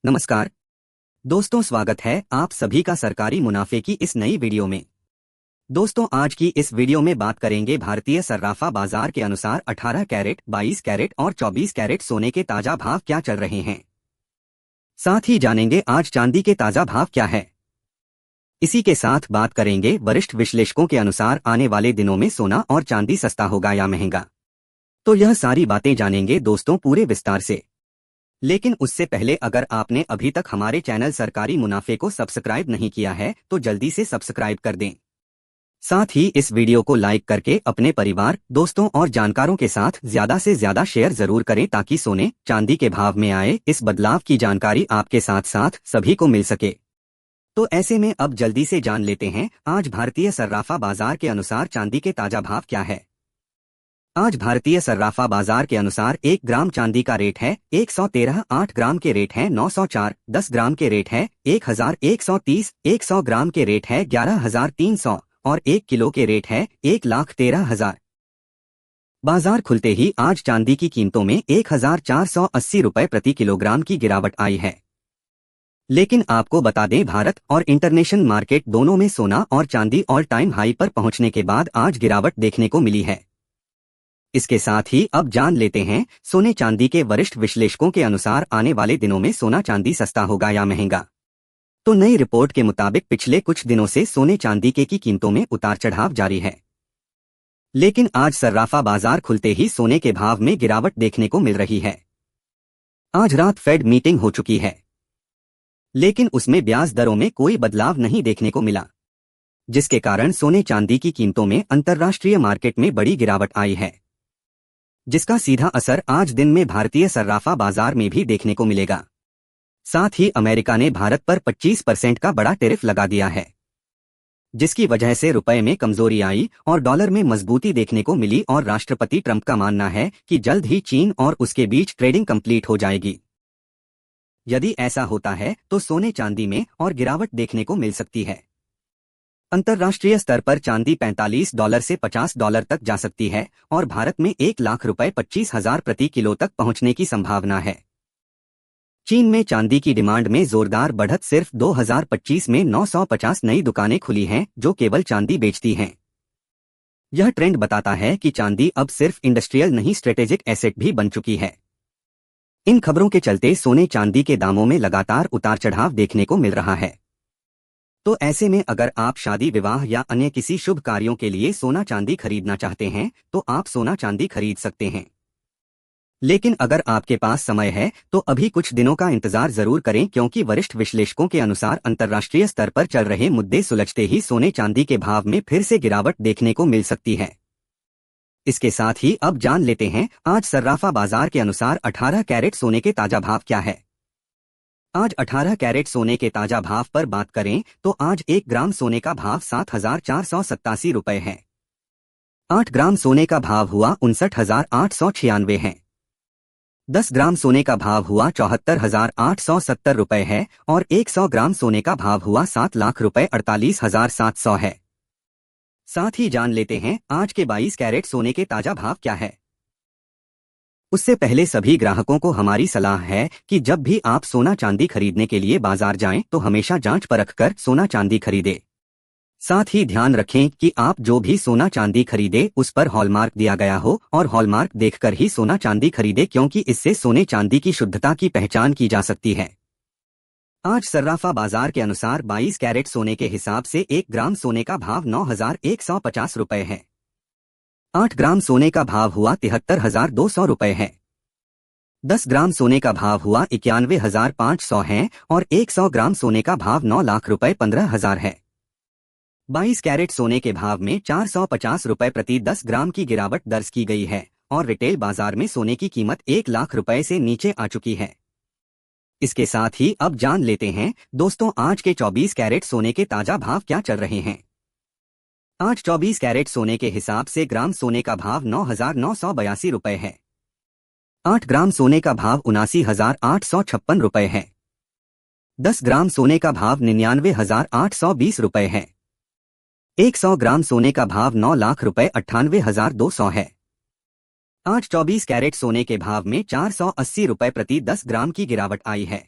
नमस्कार दोस्तों, स्वागत है आप सभी का सरकारी मुनाफे की इस नई वीडियो में। दोस्तों, आज की इस वीडियो में बात करेंगे भारतीय सर्राफा बाजार के अनुसार 18 कैरेट, 22 कैरेट और 24 कैरेट सोने के ताजा भाव क्या चल रहे हैं। साथ ही जानेंगे आज चांदी के ताजा भाव क्या है। इसी के साथ बात करेंगे वरिष्ठ विश्लेषकों के अनुसार आने वाले दिनों में सोना और चांदी सस्ता होगा या महंगा। तो यह सारी बातें जानेंगे दोस्तों पूरे विस्तार से। लेकिन उससे पहले अगर आपने अभी तक हमारे चैनल सरकारी मुनाफे को सब्सक्राइब नहीं किया है तो जल्दी से सब्सक्राइब कर दें। साथ ही इस वीडियो को लाइक करके अपने परिवार, दोस्तों और जानकारों के साथ ज्यादा से ज्यादा शेयर जरूर करें ताकि सोने चांदी के भाव में आए इस बदलाव की जानकारी आपके साथ साथ सभी को मिल सके। तो ऐसे में अब जल्दी से जान लेते हैं आज भारतीय सर्राफा बाजार के अनुसार चांदी के ताजा भाव क्या है। आज भारतीय सर्राफा बाजार के अनुसार 1 ग्राम चांदी का रेट है 113, 8 ग्राम के रेट है 904, 10 ग्राम के रेट है 1130, 100 ग्राम के रेट है 11300 और 1 किलो के रेट है 1,13,000। बाजार खुलते ही आज चांदी की कीमतों में 1480 रुपए प्रति किलोग्राम की गिरावट आई है। लेकिन आपको बता दें, भारत और इंटरनेशनल मार्केट दोनों में सोना और चांदी ऑल टाइम हाई पर पहुंचने के बाद आज गिरावट देखने को मिली है। इसके साथ ही अब जान लेते हैं सोने चांदी के वरिष्ठ विश्लेषकों के अनुसार आने वाले दिनों में सोना चांदी सस्ता होगा या महंगा। तो नई रिपोर्ट के मुताबिक पिछले कुछ दिनों से सोने चांदी की कीमतों में उतार चढ़ाव जारी है। लेकिन आज सर्राफा बाजार खुलते ही सोने के भाव में गिरावट देखने को मिल रही है। आज रात फेड मीटिंग हो चुकी है, लेकिन उसमें ब्याज दरों में कोई बदलाव नहीं देखने को मिला, जिसके कारण सोने चांदी की कीमतों में अंतर्राष्ट्रीय मार्केट में बड़ी गिरावट आई है, जिसका सीधा असर आज दिन में भारतीय सर्राफा बाजार में भी देखने को मिलेगा। साथ ही अमेरिका ने भारत पर 25% का बड़ा टैरिफ लगा दिया है, जिसकी वजह से रुपए में कमजोरी आई और डॉलर में मजबूती देखने को मिली और राष्ट्रपति ट्रंप का मानना है कि जल्द ही चीन और उसके बीच ट्रेडिंग कंप्लीट हो जाएगी। यदि ऐसा होता है तो सोने चांदी में और गिरावट देखने को मिल सकती है। अंतर्राष्ट्रीय स्तर पर चांदी $45 से $50 तक जा सकती है और भारत में 1 लाख रुपए 25,000 प्रति किलो तक पहुंचने की संभावना है। चीन में चांदी की डिमांड में जोरदार बढ़त, सिर्फ 2025 में 950 नई दुकानें खुली हैं जो केवल चांदी बेचती हैं। यह ट्रेंड बताता है कि चांदी अब सिर्फ इंडस्ट्रियल नहीं, स्ट्रेटेजिक एसेट भी बन चुकी है। इन खबरों के चलते सोने चांदी के दामों में लगातार उतार चढ़ाव देखने को मिल रहा है। तो ऐसे में अगर आप शादी, विवाह या अन्य किसी शुभ कार्यों के लिए सोना चांदी खरीदना चाहते हैं तो आप सोना चांदी खरीद सकते हैं। लेकिन अगर आपके पास समय है तो अभी कुछ दिनों का इंतजार जरूर करें, क्योंकि वरिष्ठ विश्लेषकों के अनुसार अंतर्राष्ट्रीय स्तर पर चल रहे मुद्दे सुलझते ही सोने चांदी के भाव में फिर से गिरावट देखने को मिल सकती है। इसके साथ ही अब जान लेते हैं आज सर्राफा बाजार के अनुसार 18 कैरेट सोने के ताजा भाव क्या है। आज 18 कैरेट सोने के ताजा भाव पर बात करें तो आज 1 ग्राम सोने का भाव 7,487 रुपए है। 8 ग्राम सोने का भाव हुआ 59,896 है। 10 ग्राम सोने का भाव हुआ 74,870 रुपए है और 100 ग्राम सोने का भाव हुआ 7 लाख रुपए 48,700 है। साथ ही जान लेते हैं आज के 22 कैरेट सोने के ताजा भाव क्या है। उससे पहले सभी ग्राहकों को हमारी सलाह है कि जब भी आप सोना चांदी खरीदने के लिए बाजार जाएं तो हमेशा जांच परख कर सोना चांदी खरीदें। साथ ही ध्यान रखें कि आप जो भी सोना चांदी खरीदे उस पर हॉलमार्क दिया गया हो और हॉलमार्क देखकर ही सोना चांदी खरीदे, क्योंकि इससे सोने चांदी की शुद्धता की पहचान की जा सकती है। आज सर्राफा बाजार के अनुसार 22 कैरेट सोने के हिसाब से 1 ग्राम सोने का भाव 9,150 रुपए है। 8 ग्राम सोने का भाव हुआ 73,200 रुपए है। 10 ग्राम सोने का भाव हुआ 91,500 है और 100 ग्राम सोने का भाव 9 लाख रुपए 15,000 है। 22 कैरेट सोने के भाव में 450 रुपए प्रति 10 ग्राम की गिरावट दर्ज की गई है और रिटेल बाजार में सोने की कीमत 1 लाख रुपए से नीचे आ चुकी है। इसके साथ ही अब जान लेते हैं दोस्तों आज के 24 कैरेट सोने के ताजा भाव क्या चल रहे हैं। आज 24 कैरेट सोने के हिसाब से ग्राम सोने का भाव 9,982 रुपए है। 8 ग्राम सोने का भाव 79,856 रुपए है। 10 ग्राम सोने का भाव 99,820 रुपए है। 100 ग्राम सोने का भाव 9 लाख रुपए 98,200 है। आज 24 कैरेट सोने के भाव में 480 रुपए प्रति 10 ग्राम की गिरावट आई है।